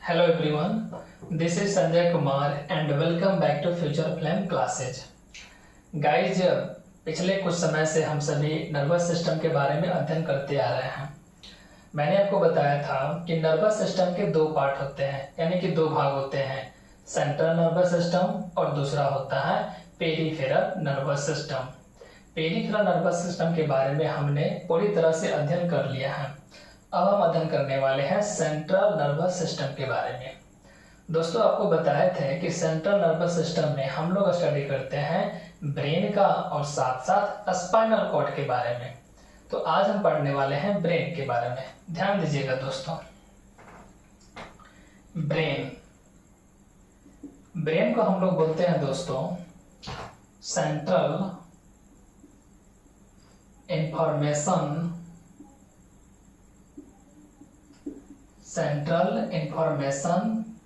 Hello everyone, this is Sanjay Kumar and welcome back to Future Flame Classes. Guys, पिछले कुछ समय से हम सभी नर्वस सिस्टम के बारे में अध्ययन करते आ रहे हैं। मैंने आपको बताया था कि नर्वस सिस्टम के दो पार्ट होते हैं, यानी कि दो भाग होते हैं, सेंट्रल नर्वस सिस्टम और दूसरा होता है peripheral nervous system. Peripheral nervous system के बारे में हमने पूरी तरह से अध्ययन कर लिया है। अब हम अध्ययन करने वाले हैं सेंट्रल नर्वस सिस्टम के बारे में। दोस्तों, आपको बताए थे कि सेंट्रल नर्वस सिस्टम में हम लोग स्टडी करते हैं ब्रेन का और साथ साथ स्पाइनल कॉर्ड के बारे में। तो आज हम पढ़ने वाले हैं ब्रेन के बारे में। ध्यान दीजिएगा दोस्तों। ब्रेन को हम लोग बोलते हैं दोस्तों सेंट्रल इंफॉर्मेशन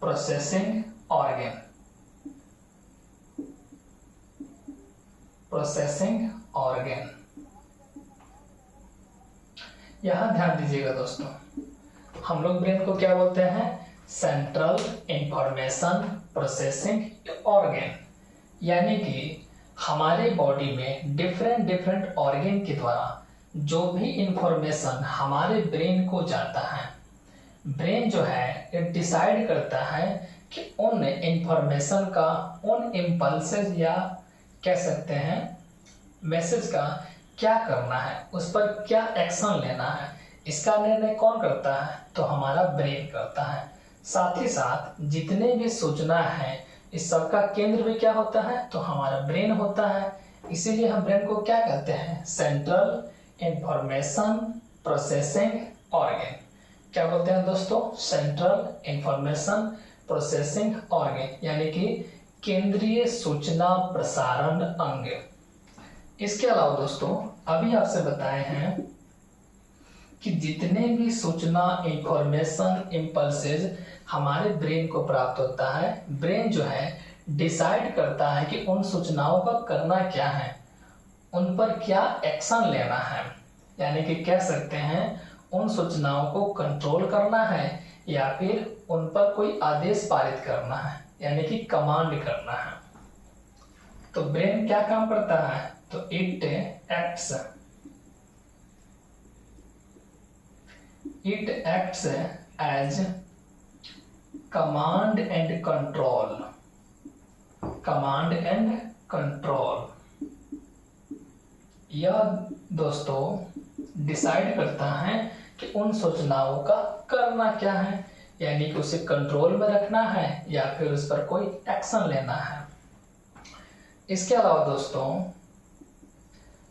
प्रोसेसिंग ऑर्गन। यहां ध्यान दीजिएगा दोस्तों, हम लोग ब्रेन को क्या बोलते हैं? Central information processing organ. यानी कि हमारे बॉडी में डिफरेंट ऑर्गन के द्वारा जो भी इंफॉर्मेशन हमारे ब्रेन को जाता है, ब्रेन जो है ये डिसाइड करता है कि उन इंफॉर्मेशन का, उन इम्पल्सेस या कह सकते हैं मैसेज का क्या करना है, उस पर क्या एक्शन लेना है, इसका निर्णय कौन करता है? तो हमारा ब्रेन करता है। साथ ही साथ जितने भी सूचना है इस सबका केंद्र भी क्या होता है? तो हमारा ब्रेन होता है। इसीलिए हम ब्रेन को क्या कहते हैं? Central information processing organ. क्या बोलते हैं दोस्तों? सेंट्रल इंफॉर्मेशन प्रोसेसिंग ऑर्गन, यानी कि केंद्रीय सूचना प्रसारण अंग। इसके अलावा दोस्तों अभी आपसे बताए हैं कि जितने भी सूचना, इंफॉर्मेशन, इम्पल्सेज हमारे ब्रेन को प्राप्त होता है, ब्रेन जो है डिसाइड करता है कि उन सूचनाओं का करना क्या है, उन पर क्या एक्शन लेना है। यानी कि कह सकते हैं उन सूचनाओं को कंट्रोल करना है या फिर उन पर कोई आदेश पारित करना है, यानी कि कमांड करना है। तो ब्रेन क्या काम करता है? तो it acts as command and control. यह दोस्तों डिसाइड करता है कि उन सूचनाओं का करना क्या है, यानी कि उसे कंट्रोल में रखना है या फिर उस पर कोई एक्शन लेना है। इसके अलावा दोस्तों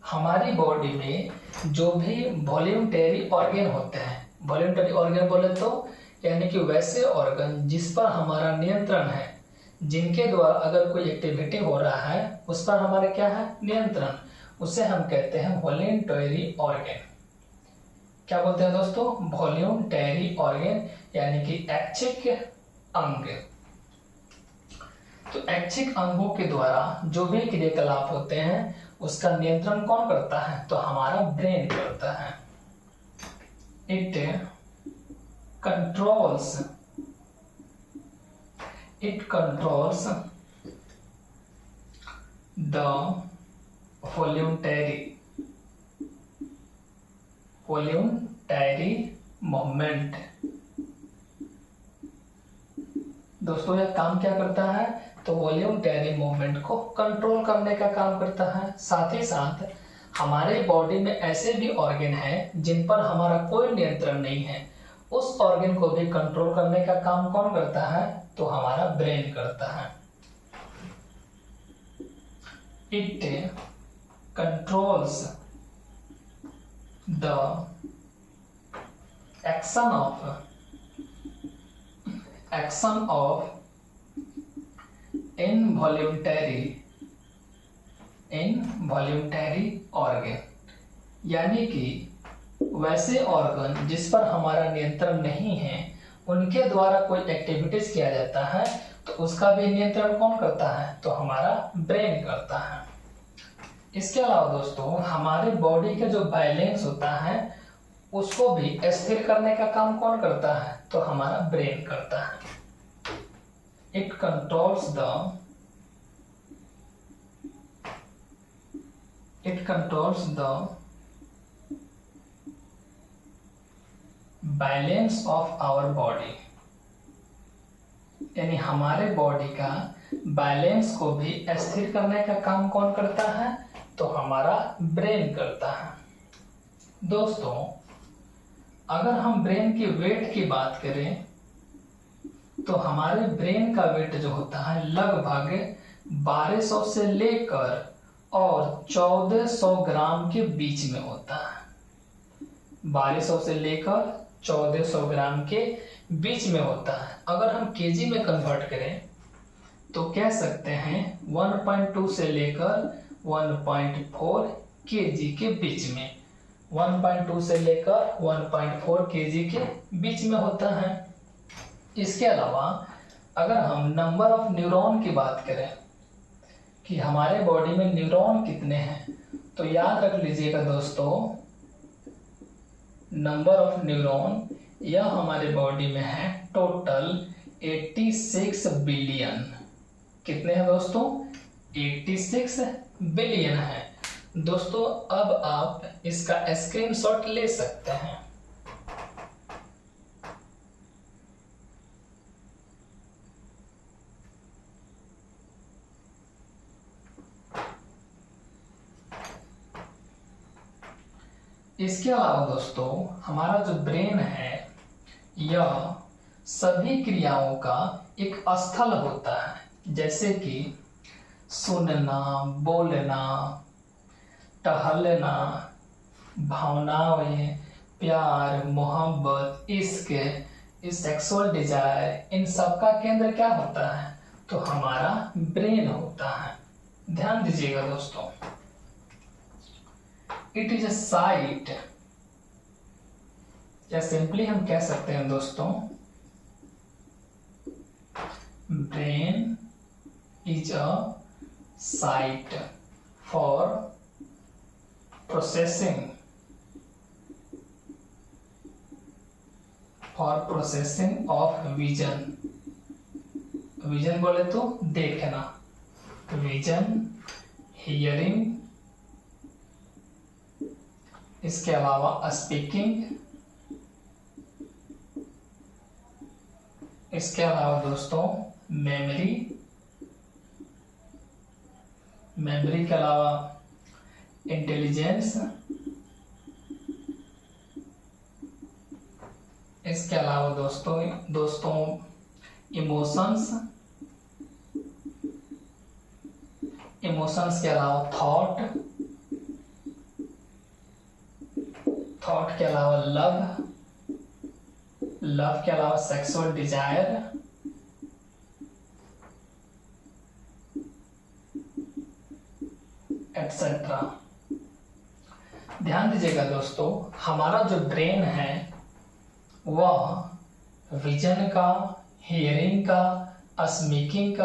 हमारी बॉडी में जो भी वॉल्यूंटरी ऑर्गन होते हैं, वॉल्यूंटरी ऑर्गन बोले तो यानी कि वैसे ऑर्गन जिस पर हमारा नियंत्रण है, जिनके द्वारा अगर कोई एक्टिविटी हो रहा है उस पर हमारे क्या है? नियंत्रण। उसे हम कहते हैं वॉल्यूंटरी ऑर्गन। क्या बोलते हैं दोस्तों? वॉल्यूंटरी ऑर्गन, यानी कि ऐच्छिक अंग। तो ऐच्छिक अंगों के द्वारा जो भी क्रियाकलाप होते हैं उसका नियंत्रण कौन करता है? तो हमारा ब्रेन करता है। It controls the voluntary movement. दोस्तों यह काम क्या करता है? तो वॉल्यूंटरी मूवमेंट को कंट्रोल करने का काम करता है। साथ ही साथ हमारे बॉडी में ऐसे भी ऑर्गन हैं जिन पर हमारा कोई नियंत्रण नहीं है, उस ऑर्गन को भी कंट्रोल करने का काम कौन करता है? तो हमारा ब्रेन करता है। It controls the action of involuntary organ, यानी कि वैसे ऑर्गन जिस पर हमारा नियंत्रण नहीं है, उनके द्वारा कोई एक्टिविटीज किया जाता है तो उसका भी नियंत्रण कौन करता है? तो हमारा ब्रेन करता है। इसके अलावा दोस्तों हमारे बॉडी का जो बैलेंस होता है उसको भी स्थिर करने का काम कौन करता है? तो हमारा ब्रेन करता है। It controls the balance of our body, यानी हमारे बॉडी का बैलेंस को भी स्थिर करने का काम कौन करता है? तो हमारा ब्रेन करता है। दोस्तों, अगर हम ब्रेन की वेट की बात करें तो हमारे ब्रेन का वेट जो होता है लगभग 1200 से लेकर और 1400 ग्राम के बीच में होता है। 1200 से लेकर 1400 ग्राम के बीच में होता है। अगर हम केजी में कन्वर्ट करें तो कह सकते हैं 1.2 से लेकर 1.4 केजी के बीच में, 1.2 से लेकर 1.4 केजी के बीच में होता है। इसके अलावा अगर हम नंबर ऑफ न्यूरॉन की बात करें कि हमारे बॉडी में न्यूरॉन कितने हैं, तो याद रख लीजिएगा दोस्तों, नंबर ऑफ न्यूरॉन यह हमारे बॉडी में है टोटल 86 बिलियन। कितने हैं दोस्तों? 86 बिलियन है। दोस्तों, अब आप इसका स्क्रीनशॉट ले सकते हैं। इसके अलावा दोस्तों, हमारा जो ब्रेन है यह सभी क्रियाओं का एक स्थल होता है, जैसे कि सुनना, बोलना, टहलना, भावनाएं, प्यार, मोहब्बत, इश्क, इस सेक्सुअल डिजायर, इन सब का केंद्र क्या होता है? तो हमारा ब्रेन होता है। ध्यान दीजिएगा दोस्तों, इट इज अ साइट, या सिंपली हम कह सकते हैं दोस्तों, brain is a site for processing of vision. Vision बोले तो देखना, विजन, हियरिंग, इसके अलावा स्पीकिंग, इसके अलावा दोस्तों मेमोरी के अलावा इंटेलिजेंस, इसके अलावा दोस्तों इमोशंस के अलावा थॉट के अलावा लव के अलावा सेक्सुअल डिजायर, एटसेट्रा। ध्यान दीजिएगा दोस्तों, हमारा जो ब्रेन है वह विजन का, हियरिंग का, स्पीकिंग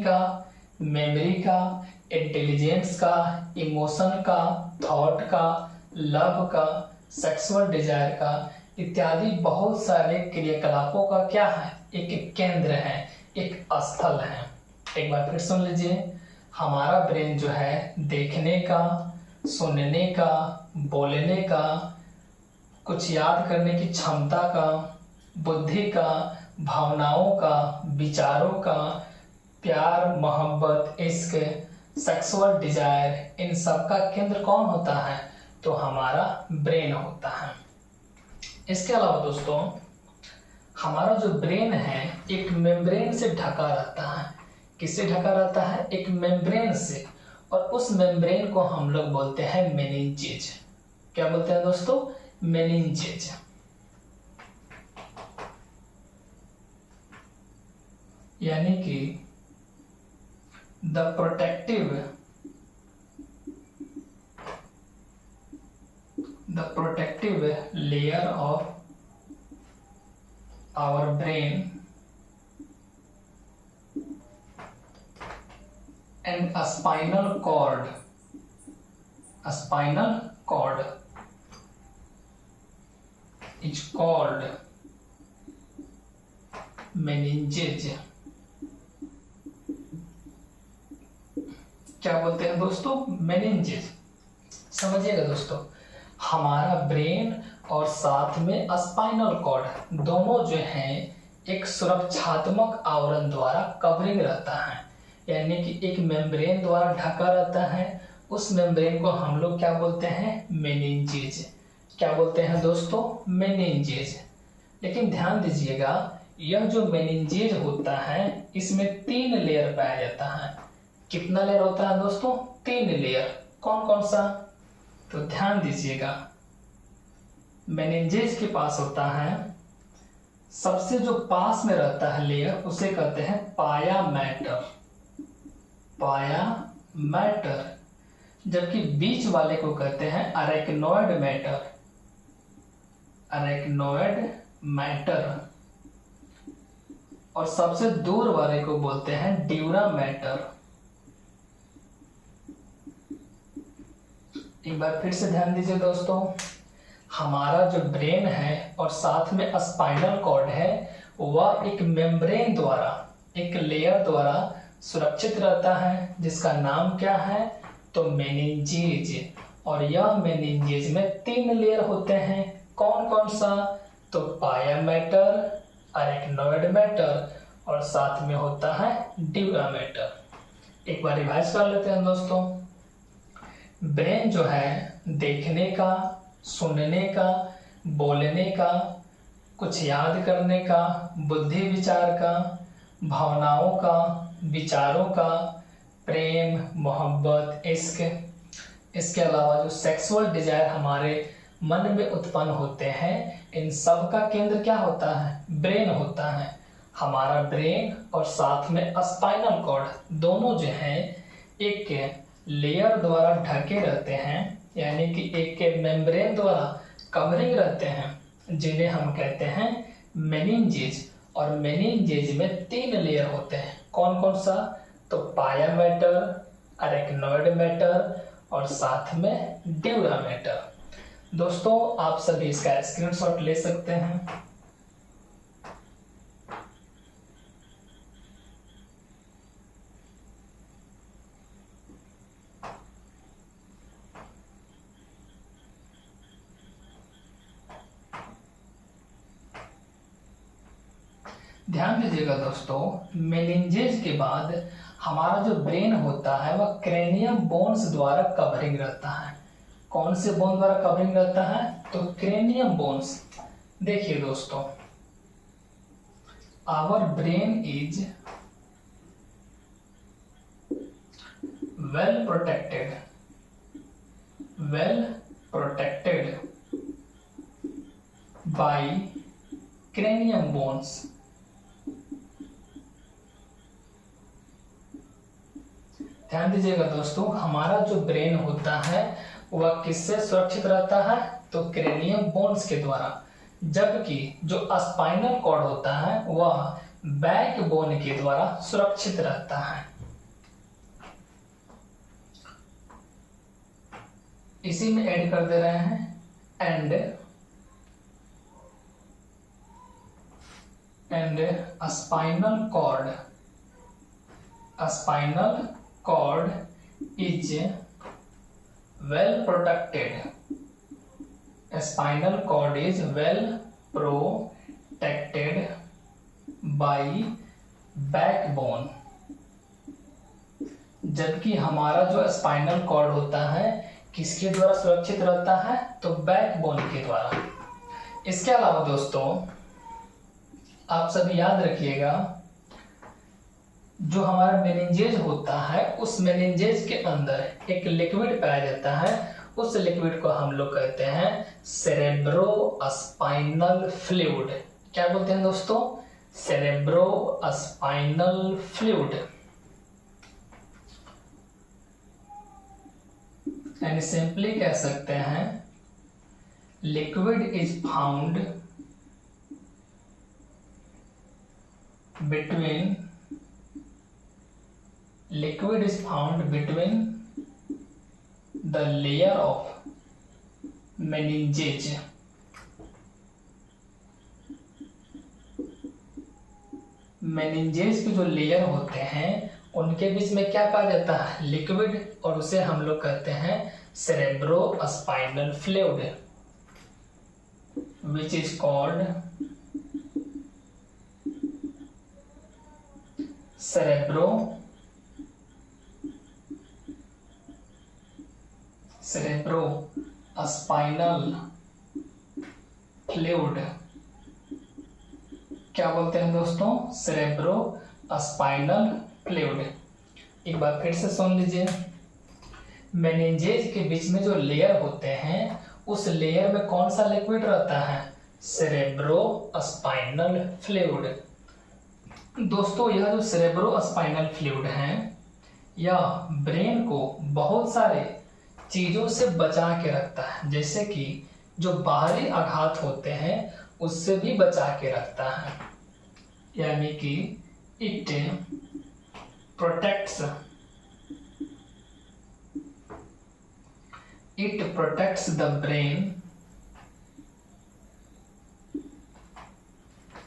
का, मेमोरी का, इंटेलिजेंस का, इमोशन का, थॉट का, लव का, सेक्सुअल डिजायर का इत्यादि बहुत सारे क्रियाकलापों का क्या है? एक केंद्र है, एक स्थल है। एक बार फिर सुन लीजिए, हमारा ब्रेन जो है देखने का, सुनने का, बोलने का, कुछ याद करने की क्षमता का, बुद्धि का, भावनाओं का, विचारों का, प्यार, मोहब्बत, इश्क, सेक्सुअल डिजायर, इन सब का केंद्र कौन होता है? तो हमारा ब्रेन होता है। इसके अलावा दोस्तों, हमारा जो ब्रेन है एक मेम्ब्रेन से ढका रहता है। किससे ढका रहता है? एक मेम्ब्रेन से, और उस मेम्ब्रेन को हम लोग बोलते हैं मेनिंजेज। क्या बोलते हैं दोस्तों? मेनिंजेज। यानी कि the protective layer of our brain and a spinal cord is called meninges. क्या बोलते हैं दोस्तों? मेनिंजेज। समझिएगा दोस्तों, हमारा ब्रेन और साथ में स्पाइनल कॉर्ड दोनों जो हैं एक सुरक्षात्मक आवरण द्वारा कवरिंग रहता है, यानी कि एक मेम्ब्रेन द्वारा ढका रहता है। उस मेम्ब्रेन को हम लोग क्या बोलते हैं? मेनिंजेज। क्या बोलते हैं दोस्तों? मेनिंजेज। लेकिन ध्यान दीजिएगा, यह जो मेनिंजेज होता है इसमें 3 लेयर पाया जाता है। कितना लेयर होता है दोस्तों? 3 लेयर। कौन कौन सा? तो ध्यान दीजिएगा, मेनिंजेज के पास होता है, सबसे जो पास में रहता है लेयर उसे कहते हैं पाया मैटर, पाया मैटर, जबकि बीच वाले को कहते हैं अरेक्नोइड मैटर, अरेक्नोइड मैटर, और सबसे दूर वाले को बोलते हैं ड्यूरा मैटर। एक बार फिर से ध्यान दीजिए दोस्तों, हमारा जो ब्रेन है और साथ में स्पाइनल कॉर्ड है वह एक मेम्ब्रेन द्वारा, एक लेयर द्वारा सुरक्षित रहता है, जिसका नाम क्या है? तो मेनिंजेज। और यह मेनिंजेज में 3 लेयर होते हैं। कौन कौन सा? तो पाया मैटर, अरेक्नोइड मैटर और साथ में होता है ड्यूरा मैटर। एक बार रिवाइज कर लेते हैं दोस्तों। ब्रेन जो है देखने का, सुनने का, बोलने का, कुछ याद करने का, बुद्धि विचार का, भावनाओं का, विचारों का, प्रेम, मोहब्बत, इश्क, इसके अलावा जो सेक्सुअल डिजायर हमारे मन में उत्पन्न होते हैं, इन सब का केंद्र क्या होता है? ब्रेन होता है। हमारा ब्रेन और साथ में स्पाइनल कॉर्ड दोनों जो हैं एक लेयर द्वारा ढके रहते हैं, यानी कि एक के मेम्ब्रेन द्वारा कवरिंग रहते हैं, जिन्हें हम कहते हैं मेनिंजेज। और मेनिंजेज में 3 लेयर होते हैं। कौन कौन सा? तो पाया मैटर, अरेक्नोइड मैटर और साथ में ड्यूरा मैटर। दोस्तों आप सभी इसका स्क्रीनशॉट ले सकते हैं। ध्यान दीजिएगा दोस्तों, मेनिंजेज के बाद हमारा जो ब्रेन होता है वह क्रेनियम बोन्स द्वारा कवरिंग रहता है। कौन से बोन द्वारा कवरिंग रहता है? तो क्रेनियम बोन्स। देखिए दोस्तों, our brain is well protected, well protected by cranium bones। ध्यान दीजिएगा दोस्तों, हमारा जो ब्रेन होता है वह किससे सुरक्षित रहता है? तो क्रेनियम बोन्स के द्वारा, जबकि जो स्पाइनल कॉर्ड होता है वह बैक बोन के द्वारा सुरक्षित रहता है। इसी में ऐड कर दे रहे हैं and spinal cord is well protected, spinal cord is well protected by backbone। जबकि हमारा जो स्पाइनल कॉर्ड होता है किसके द्वारा सुरक्षित रहता है? तो बैकबोन के द्वारा। इसके अलावा दोस्तों आप सभी याद रखिएगा, जो हमारा मेनिंजेज होता है उस मेनिंजेज के अंदर एक लिक्विड पाया जाता है। उस लिक्विड को हम लोग कहते हैं सेरेब्रोस्पाइनल फ्लूइड। क्या बोलते हैं दोस्तों? Cerebrospinal fluid. यानी सिंपली कह सकते हैं liquid is found between the layer of meninges meninges के जो लेयर होते हैं उनके बीच में क्या पाया जाता है, लिक्विड, और उसे हम लोग कहते हैं cerebrospinal fluid, which is called cerebrospinal fluid. क्या बोलते हैं दोस्तों, सेरेब्रोस्पाइनल फ्लूइड। एक बार फिर से सुन लीजिए, मेनिंजेस के बीच में जो लेयर होते हैं उस लेयर में कौन सा लिक्विड रहता है, सेरेब्रोस्पाइनल फ्लूइड। दोस्तों यह जो सेरेब्रोस्पाइनल फ्लूइड है यह ब्रेन को बहुत सारे चीजों से बचा के रखता है, जैसे कि जो बाहरी आघात होते हैं उससे भी बचा के रखता है, यानी कि it protects the brain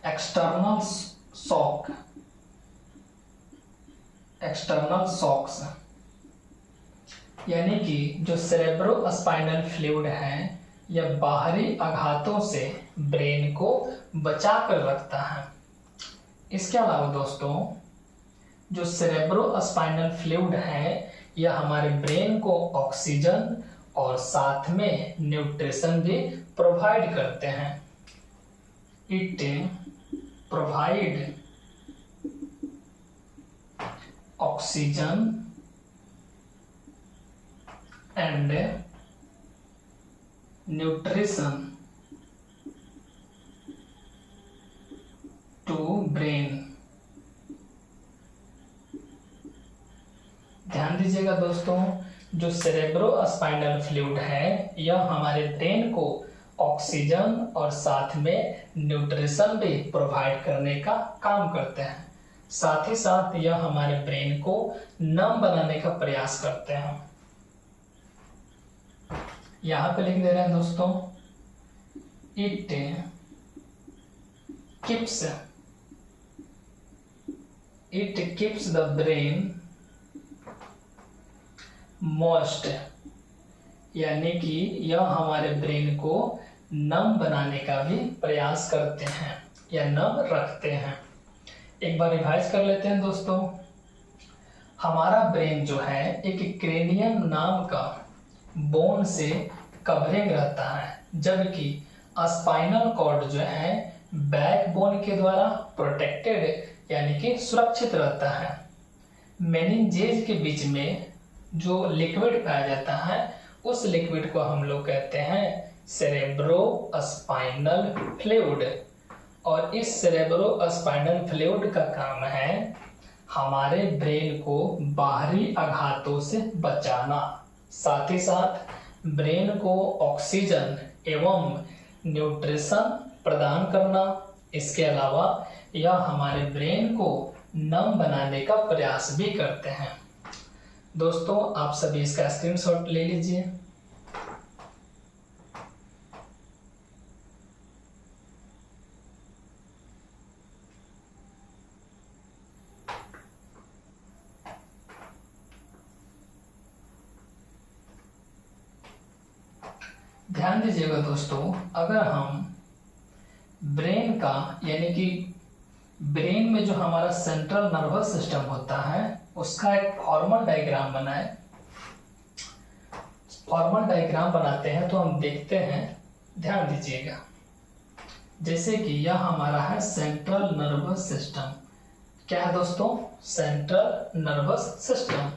external shocks, यानी कि जो सेरेब्रोस्पाइनल फ्लूइड है यह बाहरी आघातों से ब्रेन को बचा कर रखता है। इसके अलावा दोस्तों जो सेरेब्रोस्पाइनल फ्लूइड है यह हमारे ब्रेन को ऑक्सीजन और साथ में न्यूट्रिशन भी प्रोवाइड करते हैं। It provide oxygen and nutrition to brain. ध्यान दीजिएगा दोस्तों, जो सेरेब्रोस्पाइनल फ्लूइड है यह हमारे ब्रेन को ऑक्सीजन और साथ में न्यूट्रिशन भी प्रोवाइड करने का काम करते हैं। साथ ही साथ यह हमारे ब्रेन को नम बनाने का प्रयास करते हैं। यहां पे लिख दे रहे हैं दोस्तों, it keeps the brain moist, यानी कि यह हमारे ब्रेन को नम बनाने का भी प्रयास करते हैं या नम रखते हैं। एक बार रिवाइज कर लेते हैं दोस्तों, हमारा ब्रेन जो है एक क्रेनियम नाम का बोन से कवरिंग रहता है, जबकि स्पाइनल कॉर्ड जो है बैक बोन के द्वारा प्रोटेक्टेड यानी कि सुरक्षित रहता है। मेनिंजेस के बीच में जो लिक्विड पाया जाता है उस लिक्विड को हम लोग कहते हैं सेरेब्रोस्पाइनल फ्लूइड, और इस सेरेब्रोस्पाइनल फ्लूइड का काम है हमारे ब्रेन को बाहरी आघातों से बचाना, साथ ही साथ ब्रेन को ऑक्सीजन एवं न्यूट्रिशन प्रदान करना। इसके अलावा यह हमारे ब्रेन को नम बनाने का प्रयास भी करते हैं। दोस्तों आप सभी इसका स्क्रीनशॉट ले लीजिए। ध्यान दीजिएगा दोस्तों, अगर हम ब्रेन का यानी कि ब्रेन में जो हमारा सेंट्रल नर्वस सिस्टम होता है उसका एक फॉर्मल डायग्राम बनाए, फॉर्मल डायग्राम बनाते हैं तो हम देखते हैं, ध्यान दीजिएगा, जैसे कि यह हमारा है सेंट्रल नर्वस सिस्टम। क्या है दोस्तों, सेंट्रल नर्वस सिस्टम।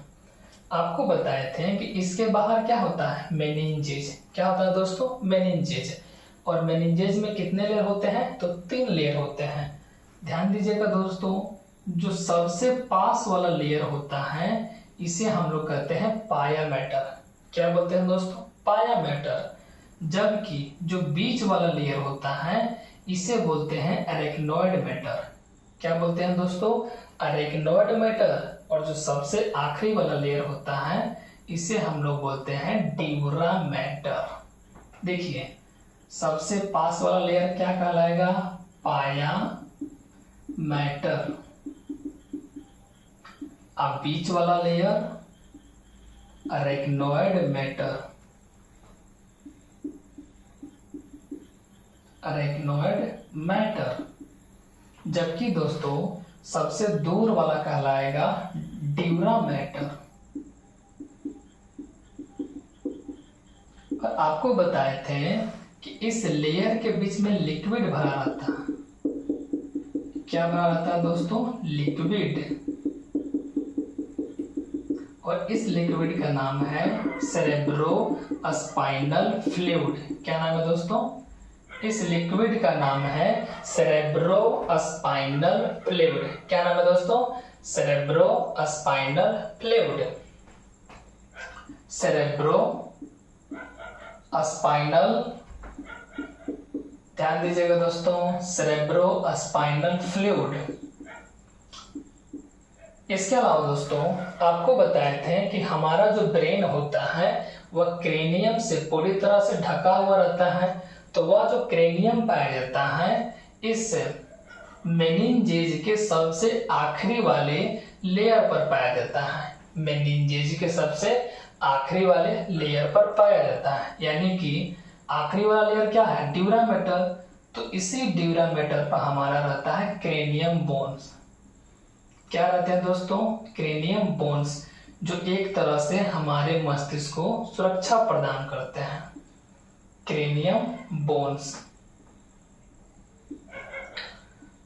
आपको बताए थे कि इसके बाहर क्या होता है, मेनिंजेस। क्या होता है दोस्तों, मेनिंजेस। और मेनिंजेस में कितने लेयर होते हैं, तो 3 लेयर होते हैं। ध्यान दीजिएगा दोस्तों, जो सबसे पास वाला लेयर होता है इसे हम लोग कहते हैं पाया मैटर। क्या बोलते हैं दोस्तों, पाया मैटर। जबकि जो बीच वाला लेयर होता है इसे बोलते हैं एरेक्नोइड मैटर। क्या बोलते हैं दोस्तों, एरेक्नोइड मैटर। और जो सबसे आखिरी वाला लेयर होता है इसे हम लोग बोलते हैं ड्यूरा मैटर। देखिए सबसे पास वाला लेयर क्या कहलाएगा, पाया मैटर। अब बीच वाला layer arachnoid matter, arachnoid matter, जबकि दोस्तों सबसे दूर वाला कहलाएगा ड्यूरा मैटर। और आपको बताए थे कि इस लेयर के बीच में लिक्विड भरा रहता है। क्या भरा रहता है दोस्तों? लिक्विड। और इस लिक्विड का नाम है सेरेब्रोस्पाइनल फ्लूइड। क्या नाम है दोस्तों? इस लिक्विड का नाम है सेरेब्रोस्पाइनल फ्लूइड। क्या नाम है दोस्तों? Cerebrospinal fluid. सेरेब्रोस्पाइनल, ध्यान दीजिएगा दोस्तों, सेरेब्रोस्पाइनल फ्लूइड। इसके अलावा दोस्तों आपको बताए थे कि हमारा जो ब्रेन होता है वह क्रेनियम से पूरी तरह से ढका हुआ रहता है। तो वह जो क्रेनियम पाया जाता है इस मेनिनजेज के सबसे आखिरी वाले लेयर पर पाया जाता है। मेनिनजेज के सबसे आखिरी वाले लेयर पर पाया जाता है, यानी कि आखिरी वाला लेयर क्या है? Dura mater. तो इसी ड्यूरा मैटर पर हमारा रहता है क्रेनियम बोन्स। क्या रहते हैं दोस्तों? क्रेनियम बोन्स, जो एक तरह से हमारे मस्तिष्क को सुरक्षा प्रदान करते हैं। क्रेनियम बोन्स,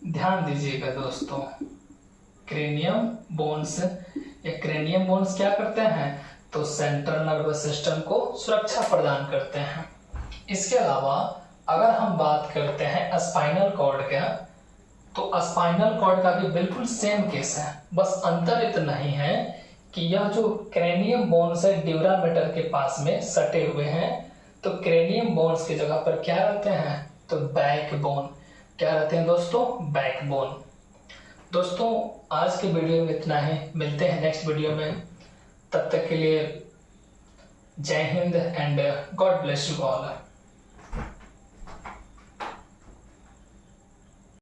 ध्यान दीजिएगा दोस्तों, क्रेनियम बोन्स, ये क्रेनियम बोन्स क्या करते हैं? तो सेंट्रल नर्वस सिस्टम को सुरक्षा प्रदान करते हैं। इसके अलावा अगर हम बात करते हैं स्पाइनल कॉर्ड का, तो स्पाइनल कॉर्ड का भी बिल्कुल सेम केस है, बस अंतर इतना ही है कि यह जो क्रेनियम बोन्स है ड्यूरा मैटर के पास में सटे हुए हैं। तो क्रेनियम बोन्स की जगह पर क्या रहते हैं? तो बैकबोन। क्या रहते हैं दोस्तों? बैकबोन। दोस्तों आज के वीडियो में इतना ही, मिलते हैं नेक्स्ट वीडियो में। तब तक के लिए जय Hind and God bless you all.